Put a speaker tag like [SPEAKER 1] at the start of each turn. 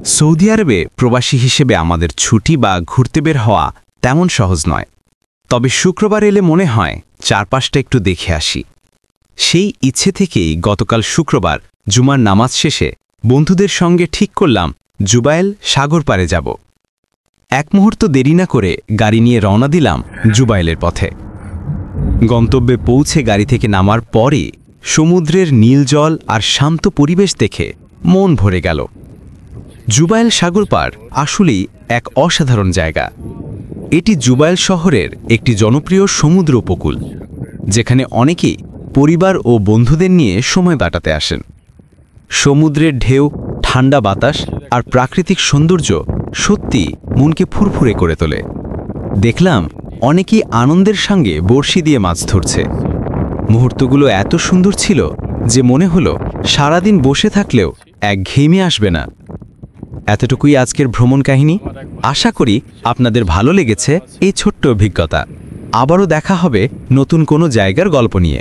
[SPEAKER 1] Saudi আরবে প্রবাসী হিসেবে আমাদের ছুটি বা ঘুরতে বের হওয়া তেমন সহজ নয়। তবে শুক্রবার এলে মনে হয় চারপাশটা একটু দেখে আসি। সেই ইচ্ছে থেকেই গতকাল শুক্রবার জুমার নামাজ শেষে বন্ধুদের সঙ্গে ঠিক করলাম জুবাইল সাগর পাড়ে যাব। এক মুহূর্ত দেরি না করে গাড়ি নিয়ে রওনা দিলাম জুবাইলের পথে। গন্তব্যে পৌঁছে গাড়ি থেকে নামার পরে সমুদ্রের নীল জল আর শান্ত পরিবেশ দেখে মন ভরে গেল। জুবাইল সাগর পাড় আসলেই এক অসাধারণ জায়গা। এটি জুবাইল শহরের একটি জনপ্রিয় সমুদ্র উপকূল, যেখানে অনেকেই পরিবার ও বন্ধুদের নিয়ে সময় কাটাতে আসেন। সমুদ্রের ঢেউ, ঠান্ডা বাতাস আর প্রাকৃতিক সৌন্দর্য সত্যি মনকে ফুরফুরে করে তোলে। দেখলাম অনেকেই আনন্দের সঙ্গে বড়শি দিয়ে মাছ ধরছে। মুহূর্তগুলো এত সুন্দর ছিল যে মনে হলো সারাদিন বসে থাকলেও একঘেয়েমি আসবে না। এতটুকুই আজকের ভ্রমণ কাহিনী। আশা করি আপনাদের ভালো লেগেছে এই ছোট্ট অভিজ্ঞতা। আবারও দেখা হবে নতুন কোনো জায়গার গল্প নিয়ে।